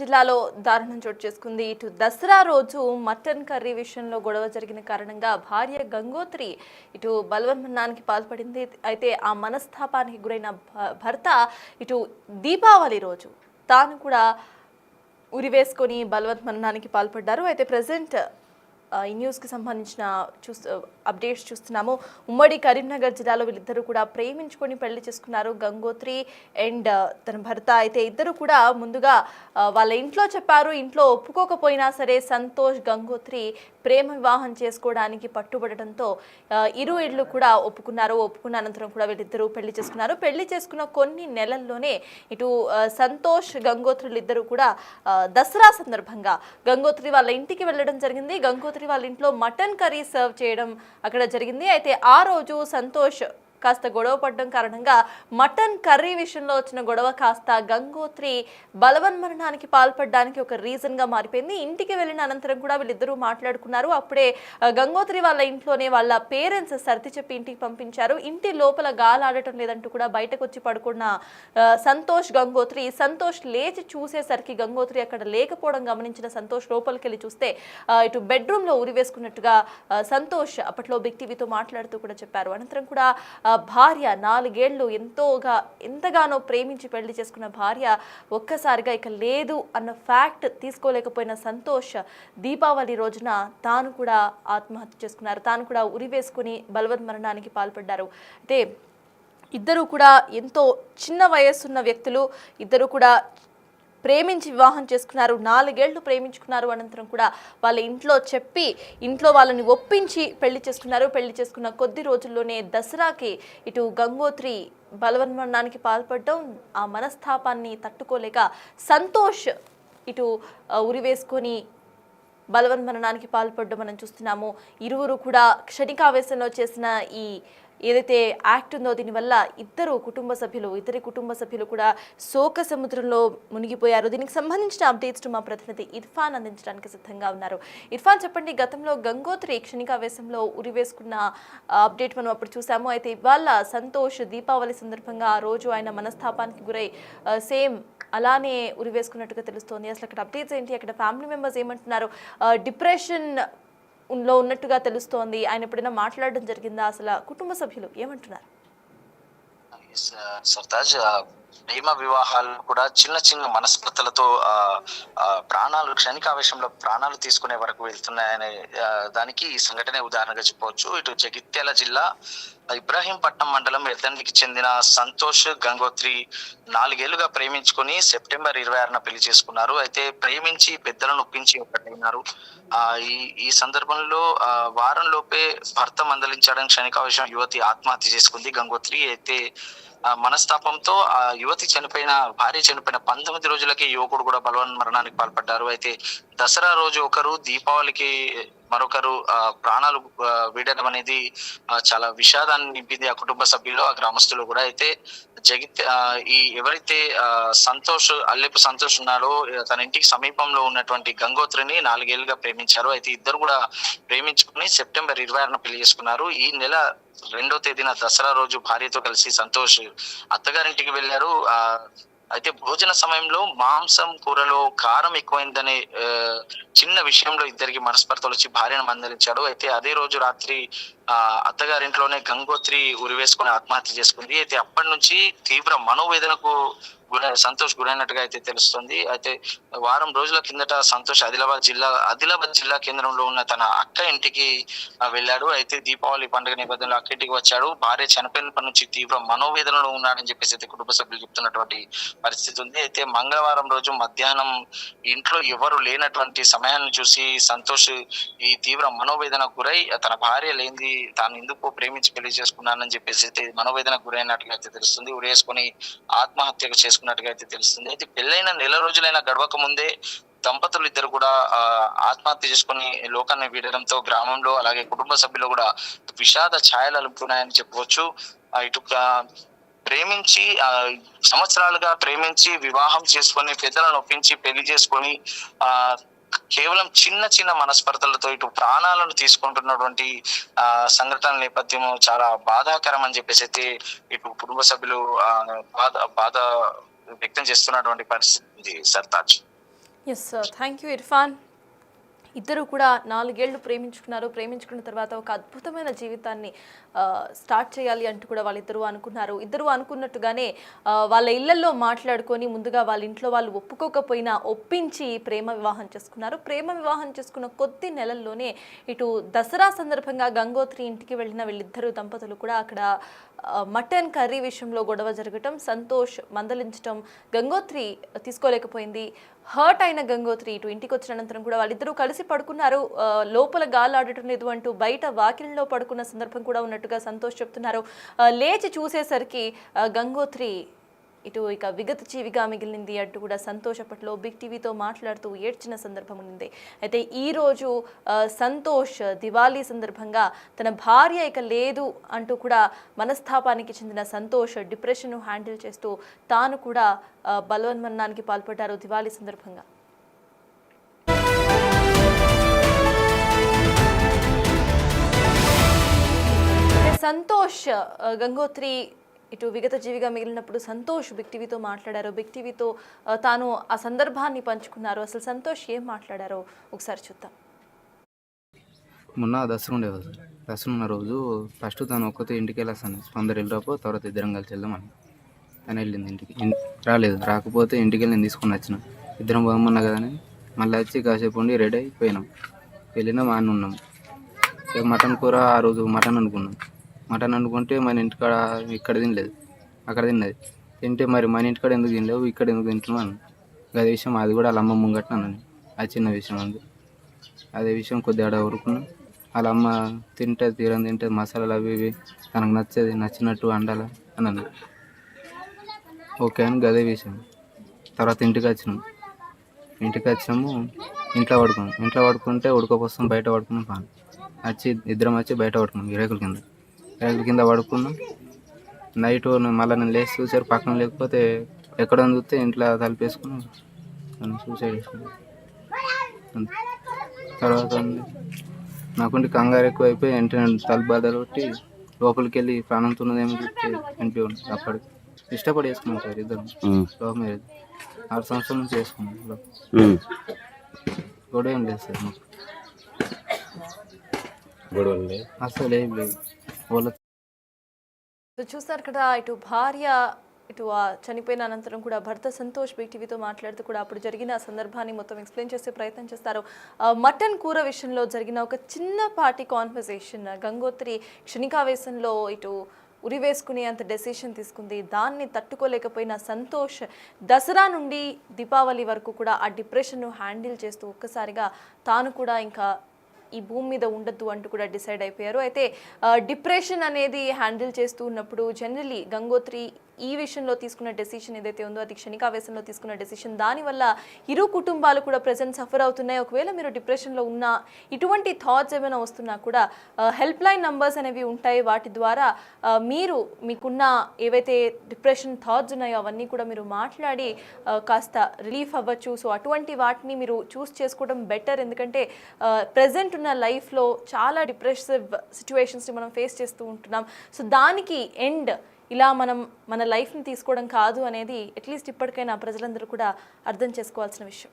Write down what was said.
జిల్లాలో దారుణం చోటు చేసుకుంది. ఇటు దసరా రోజు మటన్ కర్రీ విషయంలో గొడవ జరిగిన కారణంగా భార్య గంగోత్రి ఇటు బలవన్మరణానికి పాల్పడింది. అయితే ఆ మనస్తాపానికి గురైన భర్త ఇటు దీపావళి రోజు తాను కూడా ఉరివేసుకొని బలవన్మరణానికి పాల్పడ్డారు. అయితే ప్రజెంట్ ఈ న్యూస్కి సంబంధించిన అప్డేట్స్ చూస్తున్నాము. ఉమ్మడి కరీంనగర్ జిల్లాలో వీళ్ళిద్దరూ కూడా ప్రేమించుకొని పెళ్లి చేసుకున్నారు, గంగోత్రి అండ్ తన భర్త. అయితే ఇద్దరు కూడా ముందుగా వాళ్ళ ఇంట్లో చెప్పారు. ఇంట్లో ఒప్పుకోకపోయినా సరే సంతోష్ గంగోత్రి ప్రేమ వివాహం చేసుకోవడానికి పట్టుబడడంతో ఇరు ఇళ్ళు కూడా ఒప్పుకున్నారు. ఒప్పుకున్న అనంతరం కూడా వీళ్ళిద్దరూ పెళ్లి చేసుకున్నారు. పెళ్లి చేసుకున్న కొన్ని నెలల్లోనే ఇటు సంతోష్ గంగోత్రులు ఇద్దరు కూడా దసరా సందర్భంగా గంగోత్రి వాళ్ళ ఇంటికి వెళ్ళడం జరిగింది. గంగోత్రి వాళ్ళ ఇంట్లో మటన్ కర్రీ సర్వ్ చేయడం అక్కడ జరిగింది. అయితే ఆ రోజు సంతోష్ కాస్త గొడవ పడడం కారణంగా మటన్ కర్రీ విషయంలో వచ్చిన గొడవ కాస్త గంగోత్రి బలవన్మరణానికి పాల్పడడానికి ఒక రీజన్గా మారిపోయింది. ఇంటికి వెళ్ళిన అనంతరం కూడా వీళ్ళిద్దరూ మాట్లాడుకున్నారు. అప్పుడే గంగోత్రి వాళ్ళ ఇంట్లోనే వాళ్ళ పేరెంట్స్ సర్ది చెప్పి ఇంటికి పంపించారు. ఇంటి లోపల గాలాడటం లేదంటూ కూడా బయటకు వచ్చి పడుకున్న సంతోష్ సంతోష్ లేచి చూసేసరికి గంగోత్రి అక్కడ లేకపోవడం గమనించిన సంతోష్ లోపలికి వెళ్ళి చూస్తే ఇటు బెడ్రూమ్లో ఉరివేసుకున్నట్టుగా సంతోష్ అప్పట్లో బిగ్ టీవీతో మాట్లాడుతూ కూడా చెప్పారు. అనంతరం కూడా భార్య 4 ఏళ్ళు ఎంతగానో ప్రేమించి పెళ్లి చేసుకున్న భార్య ఒక్కసారిగా ఇక లేదు అన్న ఫ్యాక్ట్ తీసుకోలేకపోయిన సంతోష్ దీపావళి రోజున తాను కూడా ఆత్మహత్య చేసుకున్నారు. తాను కూడా ఉరివేసుకుని బలవన్మరణానికి పాల్పడ్డారు. అయితే ఇద్దరు కూడా ఎంతో చిన్న వయస్సున్న వ్యక్తులు. ఇద్దరు కూడా ప్రేమించి వివాహం చేసుకున్నారు. 4 ఏళ్ళు ప్రేమించుకున్నారు. అనంతరం కూడా వాళ్ళ ఇంట్లో చెప్పి ఇంట్లో వాళ్ళని ఒప్పించి పెళ్లి చేసుకున్నారు. పెళ్లి చేసుకున్న కొద్ది రోజుల్లోనే దసరాకి ఇటు గంగోత్రి బలవన్మరణానికి పాల్పడడం, ఆ మనస్తాపాన్ని తట్టుకోలేక సంతోష్ ఇటు ఉరివేసుకొని బలవన్మరణానికి పాల్పడడం మనం చూస్తున్నాము. ఇరువురు కూడా క్షణికావేశంలో చేసిన ఈ ఏదైతే యాక్ట్ ఉందో దీనివల్ల ఇద్దరి కుటుంబ సభ్యులు కూడా శోక సముద్రంలో మునిగిపోయారు. దీనికి సంబంధించిన అప్డేట్స్ మా ప్రతినిధి ఇర్ఫాన్ అందించడానికి సిద్ధంగా ఉన్నారు. ఇర్ఫాన్, చెప్పండి, గతంలో గంగోత్రి క్షణికావేశంలో ఉరివేసుకున్న అప్డేట్ మనం అప్పుడు చూసాము. అయితే ఇవాళ సంతోష్ దీపావళి సందర్భంగా ఆ రోజు ఆయన మనస్తాపానికి గురై సేమ్ అలానే ఉరివేసుకున్నట్టుగా తెలుస్తోంది. అసలు అక్కడ అప్డేట్స్ ఏంటి? అక్కడ ఫ్యామిలీ మెంబర్స్ ఏమంటున్నారు? డిప్రెషన్ లో ఉన్నట్టుగా తెలుస్తోంది. ఆయన ఎప్పుడైనా మాట్లాడడం జరిగిందా? అసలు కుటుంబ సభ్యులు ఏమంటున్నారు? సర్తాజ్, ప్రేమ వివాహాలు కూడా చిన్న చిన్న మనస్పర్ధలతో ప్రాణాలు క్షణికావేశంలో ప్రాణాలు తీసుకునే వరకు వెళ్తున్నాయనే దానికి ఈ సంఘటనే ఉదాహరణగా చెప్పవచ్చు. ఇటు జగిత్యాల జిల్లా ఇబ్రాహీంపట్నం మండలం ఎర్దండికి చెందిన సంతోష్ గంగోత్రి 4 ఏళ్లుగా ప్రేమించుకొని సెప్టెంబర్ 26న పెళ్లి చేసుకున్నారు. అయితే ప్రేమించి పెద్దలను ఒప్పించి ఒకటైనారు. ఈ సందర్భంలో వారం లోపే భర్త మందలించడం క్షణికావేశం యువతి ఆత్మహత్య చేసుకుంది. గంగోత్రి అయితే మనస్తాపంతో ఆ భార్య చనిపోయిన 19 రోజులకి యువకుడు కూడా బలవన్మరణానికి పాల్పడ్డారు. అయితే దసరా రోజు ఒకరు, దీపావళికి మరొకరు ప్రాణాలు వీడడం అనేది చాలా విషాదాన్ని నింపింది ఆ కుటుంబ సభ్యులు, ఆ గ్రామస్తులు కూడా. అయితే ఎవరైతే అల్లెపు సంతోష్ ఉన్నారో తన ఇంటికి సమీపంలో ఉన్నటువంటి గంగోత్రిని 4 ఏళ్లుగా ప్రేమించారు. అయితే ఇద్దరు కూడా ప్రేమించుకుని సెప్టెంబర్ 26న పెళ్లి చేసుకున్నారు. ఈ నెల 2వ తేదీన దసరా రోజు భార్యతో కలిసి సంతోష్ అత్తగారింటికి వెళ్లారు. అయితే భోజన సమయంలో మాంసం కూరలో కారం ఎక్కువైందనే చిన్న విషయంలో ఇద్దరికి మనస్పర్ధలు వచ్చి భార్యను మందలించాడు. అయితే అదే రోజు రాత్రి అత్తగారింట్లోనే గంగోత్రి ఉరివేసుకుని ఆత్మహత్య చేసుకుంది. అయితే అప్పటి నుంచి తీవ్ర మనోవేదనకు సంతోష్ గురైనట్టుగా అయితే తెలుస్తుంది. అయితే వారం రోజుల కిందట సంతోష్ ఆదిలాబాద్ జిల్లా కేంద్రంలో ఉన్న తన అక్క ఇంటికి వెళ్ళాడు. అయితే దీపావళి పండుగ నేపథ్యంలో అక్క ఇంటికి వచ్చాడు. భార్య చనిపోయినప్పటి నుంచి తీవ్ర మనోవేదనలో ఉన్నాడని చెప్పేసి అయితే కుటుంబ సభ్యులు చెప్తున్నటువంటి పరిస్థితి ఉంది. అయితే మంగళవారం రోజు మధ్యాహ్నం ఇంట్లో ఎవరు లేనటువంటి సమయాన్ని చూసి సంతోష్ ఈ తీవ్ర మనోవేదనకు గురై తన భార్య లేనిది తాను ఎందుకు ప్రేమించి పెళ్లి చేసుకున్నానని చెప్పేసి అయితే మనోవేదనకు గురైనట్టుగా అయితే తెలుస్తుంది. ఉరేసుకొని ఆత్మహత్యకు చేసుకున్నట్టుగా అయితే తెలుస్తుంది. అయితే పెళ్ళైన నెల రోజులైన గడవక ముందే దంపతులు ఇద్దరు కూడా ఆత్మహత్య చేసుకుని లోకాన్ని వీడడంతో గ్రామంలో అలాగే కుటుంబ సభ్యులు కూడా విషాద ఛాయలు అలుపుతున్నాయని చెప్పవచ్చు. ఇటు సంవత్సరాలుగా ప్రేమించి వివాహం చేసుకొని పెద్దలను ఒప్పించి పెళ్లి చేసుకొని కేవలం చిన్న చిన్న మనస్పర్ధలతో ఇటు ప్రాణాలను తీసుకుంటున్నటువంటి సంఘటనల నేపథ్యము చాలా బాధాకరం అని చెప్పేసి అయితే ఇటు కుటుంబ సభ్యులు బాధ వ్యక్తం చేస్తున్నటువంటి పరిస్థితి Sartaj. Yes, thank you Irfan. ఇద్దరు కూడా 4 ఏళ్ళు ప్రేమించుకున్నారు. ప్రేమించుకున్న తర్వాత ఒక అద్భుతమైన జీవితాన్ని స్టార్ట్ చేయాలి అంటూ కూడా వాళ్ళిద్దరూ అనుకున్నారు. ఇద్దరు అనుకున్నట్టుగానే వాళ్ళ ఇళ్లలో మాట్లాడుకొని ముందుగా వాళ్ళ ఇంట్లో వాళ్ళు ఒప్పుకోకపోయినా ఒప్పించి ప్రేమ వివాహం చేసుకున్నారు. ప్రేమ వివాహం చేసుకున్న కొద్ది నెలల్లోనే ఇటు దసరా సందర్భంగా గంగోత్రి ఇంటికి వెళ్ళిన వీళ్ళిద్దరు దంపతులు కూడా అక్కడ మటన్ కర్రీ విషయంలో గొడవ జరగటం, సంతోష్ మందలించటం గంగోత్రి తీసుకోలేకపోయింది. హర్ట్ అయిన గంగోత్రి ఇటు ఇంటికి వచ్చిన అనంతరం కూడా వాళ్ళిద్దరూ కలిసి పడుకున్నారు. లోపల గాలి ఆడటం లేదు అంటూ బయట వాకిలిలో పడుకున్న సందర్భం కూడా ఉన్నట్టుగా సంతోష్ చెప్తున్నారు. లేచి చూసేసరికి గంగోత్రి ఇటు ఇక విగత జీవిగా మిగిలింది అంటూ కూడా సంతోష్ అప్పట్లో బిగ్ టీవీతో మాట్లాడుతూ ఏడ్చిన సందర్భం ఉంది. అయితే ఈరోజు సంతోష్ దివాళీ సందర్భంగా తన భార్య ఇక లేదు అంటూ కూడా మనస్తాపానికి చెందిన సంతోష్ డిప్రెషన్ను హ్యాండిల్ చేస్తూ తాను కూడా బలవన్మరణానికి పాల్పడ్డారు దివాళీ సందర్భంగా. సంతోష్ గంగోత్రి ఇటు విగత జీవిగా మిగిలినప్పుడు సంతోష్ బిగ్ టీవీతో మాట్లాడారు. బిగ్ టీవీతో తాను ఆ సందర్భాన్ని పంచుకున్నారు. అసలు సంతోష్ ఏం మాట్లాడారో ఒకసారి చూద్దాం. మొన్న దసరా ఉండేది సార్. దసరా ఉన్న రోజు ఫస్ట్ తను ఒక్కతే ఇంటికి వెళ్ళాను. అందరు వెళ్ళిరాపో తర్వాత ఇద్దరం కలిసి వెళ్దామని తను వెళ్ళింది ఇంటికి. రాలేదు. రాకపోతే ఇంటికి వెళ్ళి నేను తీసుకుని వచ్చిన. ఇద్దరం పోమన్నా కదా అని మళ్ళీ వచ్చి కాసేపు ఉండి రెడీ అయిపోయినాం. వెళ్ళినాం, ఆడ ఉన్నాం. ఇక మటన్ కూర ఆ రోజు మటన్ అనుకున్నాం. మటన్ అనుకుంటే మన ఇంటికాడ ఇక్కడ తినలేదు, అక్కడ తిన్నది. తింటే మరి మన ఇంటికాడ ఎందుకు తినలేవు, ఇక్కడ ఎందుకు తింటున్నావు అని. అదే విషయం అది కూడా వాళ్ళ అమ్మ ముంగట్న అన్నది. అది చిన్న విషయం అంది. అదే విషయం కొద్దిగా ఆడ ఊరుకున్నాం. వాళ్ళ అమ్మ తింటే మసాలాలు అవి ఇవి తనకు నచ్చినట్టు వండాలా అని అన్నది. ఓకే అని గదే విషయం. తర్వాత ఇంటికి వచ్చినాము. ఇంట్లో పడుకుంటే ఉడకపోస్తాం, బయట పడుకున్నాం. పాను ఇద్దరం వచ్చి బయట పడుకున్నాం. రేకుల కింద పడుకున్నాం. నైట్ మళ్ళీ నేను లేచి చూసారు పక్కన లేకపోతే ఎక్కడ చూస్తే ఇంట్లో తలిపేసుకుని నన్ను సూసైడ్ చేసుకున్నాను. తర్వాత నాకుంటే కంగారు ఎక్కువ అయిపోయి వెంటనే తలుపు బద్దలు కొట్టి లోపలికి వెళ్ళి ప్రాణంతో ఉన్నదేమో చూస్తే చనిపోయి అప్పటికి. ఇష్టపడి చేసుకున్నాం సార్ ఇద్దరం. లవ్ మ్యారేజ్ 6 సంవత్సరాల నుంచి చేసుకున్నాం. గొడవ ఏం లేదు సార్ మాకు. అసలు ఏం లేదు. చూస్తారు కదా, ఇటు భార్య ఇటు చనిపోయిన అనంతరం కూడా భర్త సంతోష్ బిగ్ టీవీతో మాట్లాడుతూ కూడా అప్పుడు జరిగిన సందర్భాన్ని మొత్తం ఎక్స్ప్లెయిన్ చేసే ప్రయత్నం చేస్తారు. మటన్ కూర విషయంలో జరిగిన ఒక చిన్నపాటి కాన్వర్సేషన్ గంగోత్రి క్షణికావేశంలో ఇటు ఉరివేసుకునే అంత డెసిషన్ తీసుకుంది. దాన్ని తట్టుకోలేకపోయిన సంతోష్ దసరా నుండి దీపావళి వరకు కూడా ఆ డిప్రెషన్ను హ్యాండిల్ చేస్తూ ఒక్కసారిగా తాను కూడా ఇంకా ఈ భూమి మీద ఉండద్దు అంటూ కూడా డిసైడ్ అయిపోయారు. అయితే డిప్రెషన్ అనేది హ్యాండిల్ చేస్తూ ఉన్నప్పుడు జనరలీ గంగోత్రి ఈ విషయంలో తీసుకున్న డెసిషన్ ఏదైతే ఉందో అది క్షణికావేశంలో తీసుకున్న డెసిషన్. దానివల్ల ఇరు కుటుంబాలు కూడా ప్రెజెంట్ సఫర్ అవుతున్నాయి. ఒకవేళ మీరు డిప్రెషన్లో ఉన్నా, ఇటువంటి థాట్స్ ఏమైనా వస్తున్నా కూడా హెల్ప్ లైన్ నంబర్స్ అనేవి ఉంటాయి. వాటి ద్వారా మీరు మీకున్న ఏవైతే డిప్రెషన్ థాట్స్ ఉన్నాయో అవన్నీ కూడా మీరు మాట్లాడి కాస్త రిలీఫ్ అవ్వచ్చు. సో అటువంటి వాటిని మీరు చూస్ చేసుకోవడం బెటర్. ఎందుకంటే ప్రెజెంట్ ఉన్న లైఫ్లో చాలా డిప్రెసివ్ సిచ్యువేషన్స్ని మనం ఫేస్ చేస్తూ ఉంటున్నాం. సో దానికి ఎండ్ ఇలా మనం మన లైఫ్ని తీసుకోవడం కాదు అనేది అట్లీస్ట్ ఇప్పటికైనా ప్రజలందరూ కూడా అర్థం చేసుకోవాల్సిన విషయం.